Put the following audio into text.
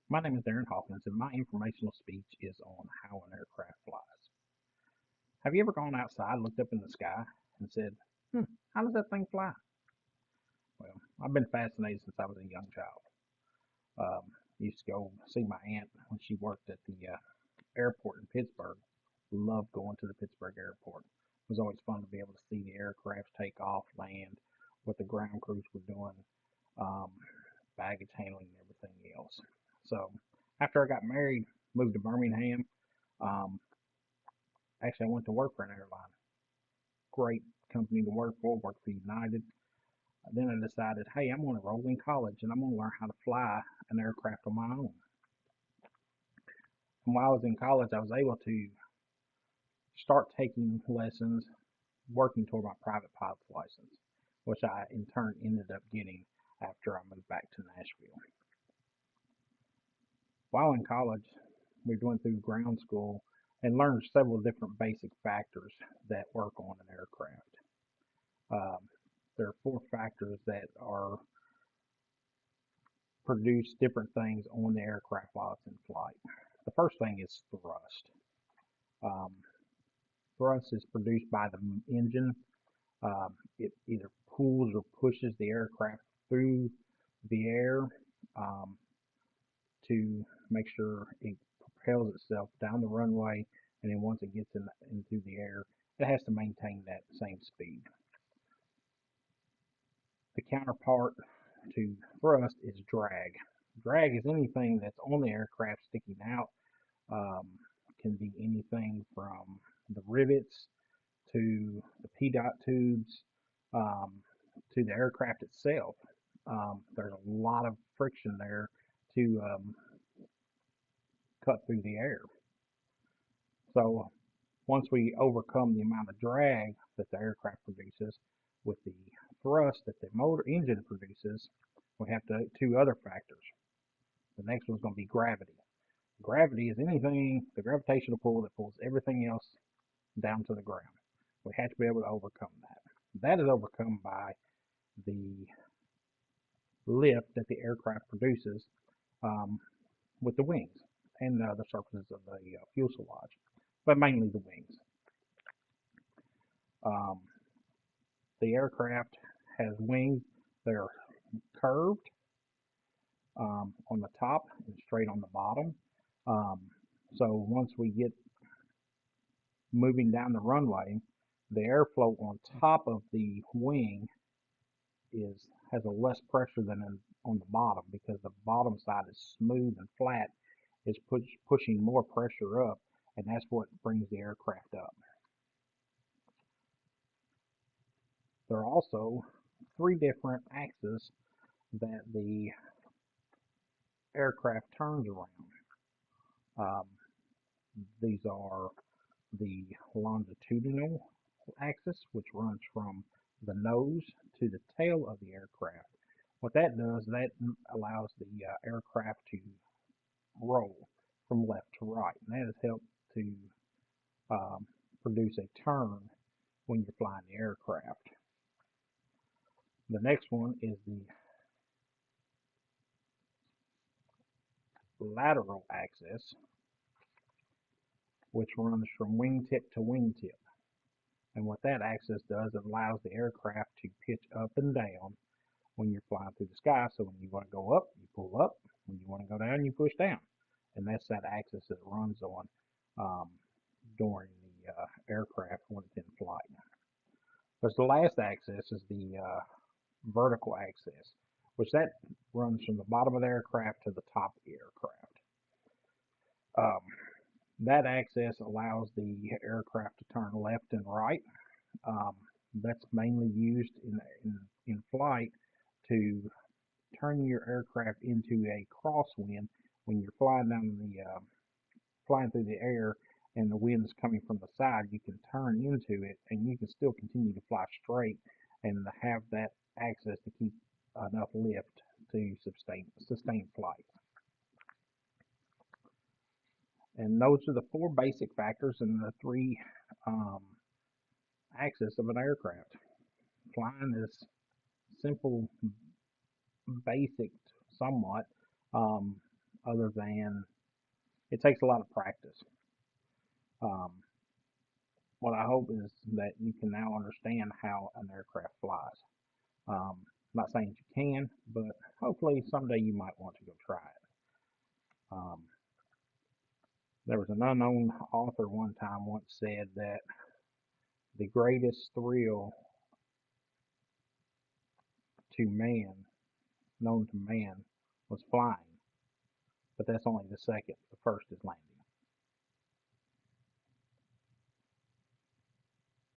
My name is Darren Hawkins, and my informational speech is on how an aircraft flies. Have you ever gone outside, looked up in the sky, and said, how does that thing fly? Well, I've been fascinated since I was a young child. Used to go see my aunt when she worked at the airport in Pittsburgh. Loved going to the Pittsburgh airport. It was always fun to be able to see the aircraft take off, land, what the ground crews were doing, um, baggage handling, and everything else. So after I got married, moved to Birmingham. Um, Actually, I went to work for an airline. Great company to work for. Worked for United. Then I decided, hey, I'm going to enroll in college and I'm going to learn how to fly an aircraft on my own. And while I was in college, I was able to start taking lessons, working toward my private pilot's license, which I in turn ended up getting after I moved back to Nashville. While in college, we went through ground school and learned several different basic factors that work on an aircraft. Um, there are four factors that are produce different things on the aircraft while it's in flight. The first thing is thrust. Um, Thrust is produced by the engine. It either pulls or pushes the aircraft through the air um, to make sure it propels itself down the runway, and then once it gets into the air, it has to maintain that same speed. The counterpart to thrust is drag. Drag is anything that's on the aircraft sticking out. Can be anything from the rivets to the PDOT tubes um, to the aircraft itself. There's a lot of friction there to cut through the air. So once we overcome the amount of drag that the aircraft produces with the thrust that the motor engine produces, we have two other factors. The next one's going to be gravity. Gravity is anything, the gravitational pull that pulls everything else down to the ground. We have to be able to overcome that. That is overcome by the lift that the aircraft produces um, with the wings and the surfaces of the fuselage, but mainly the wings. Um, the aircraft has wings that are curved on the top and straight on the bottom. Um, so once we get moving down the runway, the airflow on top of the wing is has a less pressure than on the bottom because the bottom side is smooth and flat, is pushing more pressure up, and that's what brings the aircraft up. There are also three different axes that the aircraft turns around. Um, these are the longitudinal axis, which runs from the nose to the tail of the aircraft. What that does, that allows the aircraft to roll from left to right, and that has helped to um, produce a turn when you're flying the aircraft. The next one is the lateral axis, which runs from wingtip to wingtip. And what that axis does, it allows the aircraft to pitch up and down when you're flying through the sky. So when you want to go up, you pull up. When you want to go down, you push down. And that's that axis that it runs on um, during the aircraft when it's in flight. There's the last axis is the vertical axis, which that runs from the bottom of the aircraft to the top of the aircraft. Um, that axis allows the aircraft to turn left and right. Um, that's mainly used in flight to turn your aircraft into a crosswind when you're flying down flying through the air and the wind is coming from the side. You can turn into it and you can still continue to fly straight and have that access to keep enough lift to sustain flight. And those are the four basic factors and the three um, axis of an aircraft. Flying is simple, basic, somewhat. Um, other than it takes a lot of practice. Um, what I hope is that you can now understand how an aircraft flies. I'm not saying you can, but hopefully someday you might want to go try it. Um, there was an unknown author one time once said that the greatest thrill to man, known to man, was flying, but that's only the second. The first is landing.